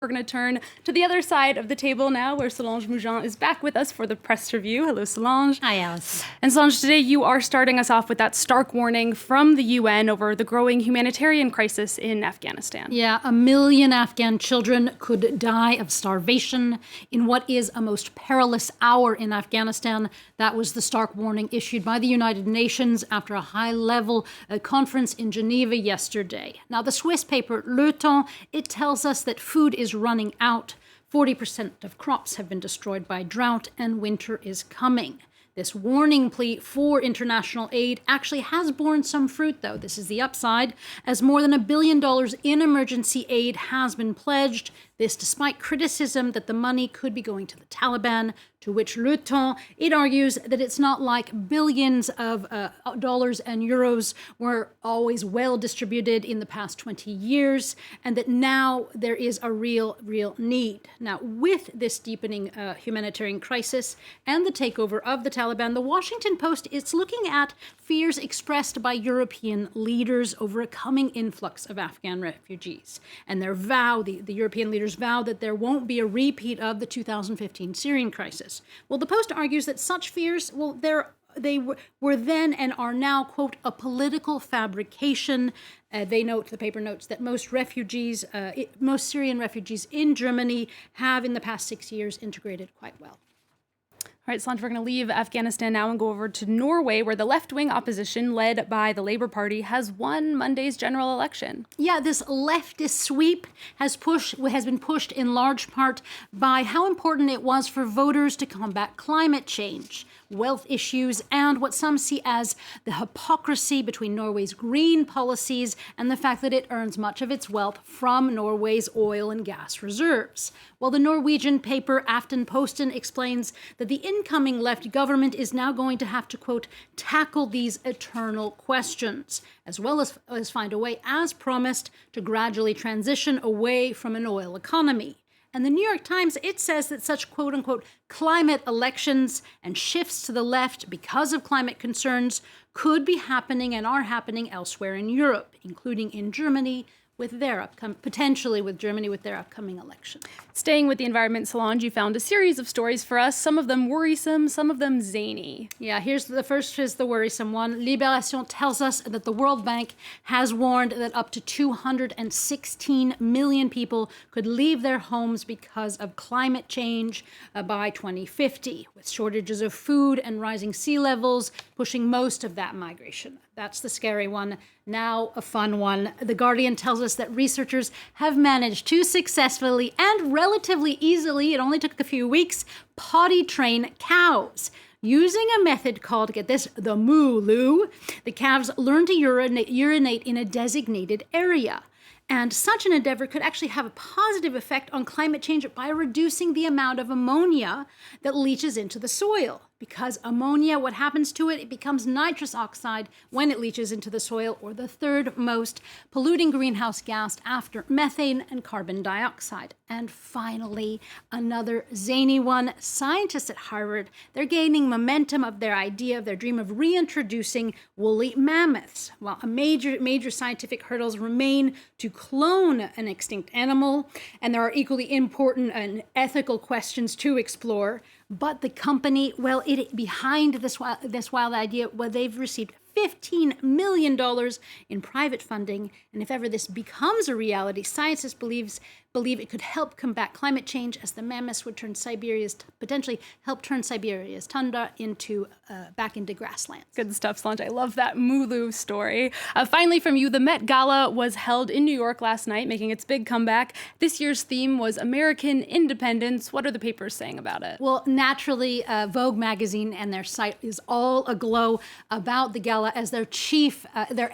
We're going to turn to the other side of the table now, where Solange Mougin is back with us for the press review. Hello, Solange. Hi, Alice. And Solange, today you are starting us off with that stark warning from the UN over the growing humanitarian crisis in Afghanistan. Yeah, 1 million Afghan children could die of starvation in what is a most perilous hour in Afghanistan. That was the stark warning issued by the United Nations after a high-level conference in Geneva yesterday. Now, the Swiss paper Le Temps, it tells us that food is running out. 40% of crops have been destroyed by drought, and winter is coming. This warning plea for international aid actually has borne some fruit, though. This is the upside, as more than $1 billion in emergency aid has been pledged. This despite criticism that the money could be going to the Taliban, to which Le Temps, it argues that it's not like billions of dollars and euros were always well distributed in the past 20 years, and that now there is a real need. Now, with this deepening humanitarian crisis and the takeover of the Taliban, the Washington Post is looking at fears expressed by European leaders over a coming influx of Afghan refugees. And their vow, the European leaders vow that there won't be a repeat of the 2015 Syrian crisis. Well, the Post argues that such fears, they were then and are now, quote, a political fabrication. The paper notes that most Syrian refugees in Germany have in the past 6 years integrated quite well. All right, Solange, we're going to leave Afghanistan now and go over to Norway, where the left-wing opposition, led by the Labour Party, has won Monday's general election. Yeah, this leftist sweep has been pushed in large part by how important it was for voters to combat climate change, wealth issues, and what some see as the hypocrisy between Norway's green policies and the fact that it earns much of its wealth from Norway's oil and gas reserves. Well, the Norwegian paper Aftenposten explains that the incoming left government is now going to have to, quote, tackle these eternal questions, as well as find a way, as promised, to gradually transition away from an oil economy. And the New York Times, it says that such quote-unquote climate elections and shifts to the left because of climate concerns could be happening and are happening elsewhere in Europe, including in Germany, potentially with Germany with their upcoming election. Staying with the environment, Solange, you found a series of stories for us, some of them worrisome, some of them zany. Yeah, the first is the worrisome one. Libération tells us that the World Bank has warned that up to 216 million people could leave their homes because of climate change by 2050, with shortages of food and rising sea levels pushing most of that migration. That's the scary one. Now, a fun one. The Guardian tells us that researchers have managed to successfully and relatively easily, it only took a few weeks, potty train cows. Using a method called, get this, the MooLoos, the calves learn to urinate in a designated area. And such an endeavor could actually have a positive effect on climate change by reducing the amount of ammonia that leaches into the soil. Because ammonia, what happens to it? It becomes nitrous oxide when it leaches into the soil, or the third most polluting greenhouse gas after methane and carbon dioxide. And finally, another zany one. Scientists at Harvard, they're gaining momentum of their dream of reintroducing woolly mammoths. While major scientific hurdles remain to clone an extinct animal, and there are equally important and ethical questions to explore. But the company, behind this wild idea, they've received $15 million in private funding. And if ever this becomes a reality, scientists believe it could help combat climate change, as the mammoths would potentially help turn Siberia's tundra back into grasslands. Good stuff, Solange. I love that MooLoos story. Finally, from you, the Met Gala was held in New York last night, making its big comeback. This year's theme was American independence. What are the papers saying about it? Well, naturally, Vogue magazine and their site is all aglow about the gala, as their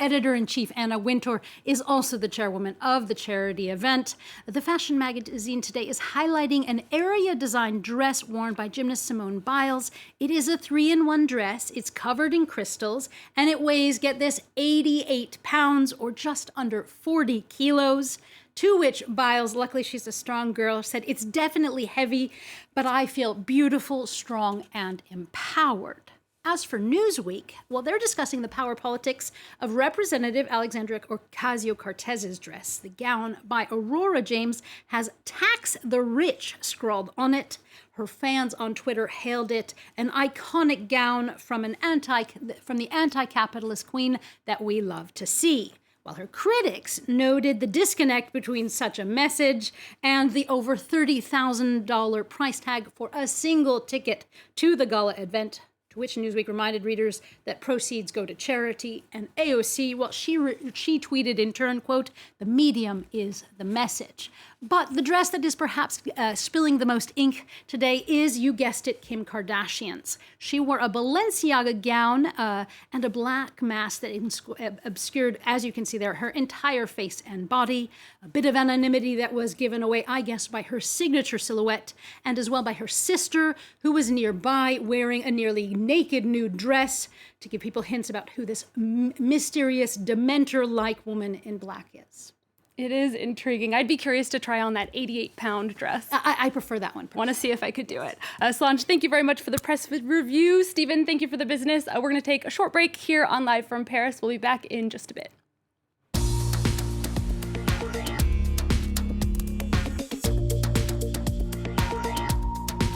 editor-in-chief, Anna Wintour, is also the chairwoman of the charity event. The fashion magazine today is highlighting an area-designed dress worn by gymnast Simone Biles. It is a 3-in-1 dress. It's covered in crystals, and it weighs, get this, 88 pounds, or just under 40 kilos. To which Biles, luckily she's a strong girl, said, "It's definitely heavy, but I feel beautiful, strong, and empowered." As for Newsweek, well, they're discussing the power politics of Representative Alexandria Ocasio-Cortez's dress. The gown by Aurora James has "Tax the Rich" scrawled on it. Her fans on Twitter hailed it an iconic gown from the anti-capitalist queen that we love to see, while her critics noted the disconnect between such a message and the over $30,000 price tag for a single ticket to the gala event, to which Newsweek reminded readers that proceeds go to charity. And AOC, well, she tweeted in turn, quote, "The medium is the message." But the dress that is perhaps spilling the most ink today is, you guessed it, Kim Kardashian's. She wore a Balenciaga gown and a black mask that obscured, as you can see there, her entire face and body. A bit of anonymity that was given away, I guess, by her signature silhouette, and as well by her sister, who was nearby wearing a nearly naked nude dress to give people hints about who this mysterious Dementor-like woman in black is. It is intriguing. I'd be curious to try on that 88-pound dress. I prefer that one. Want to see if I could do it. Solange, thank you very much for the press review. Stephen, thank you for the business. We're going to take a short break here on Live from Paris. We'll be back in just a bit.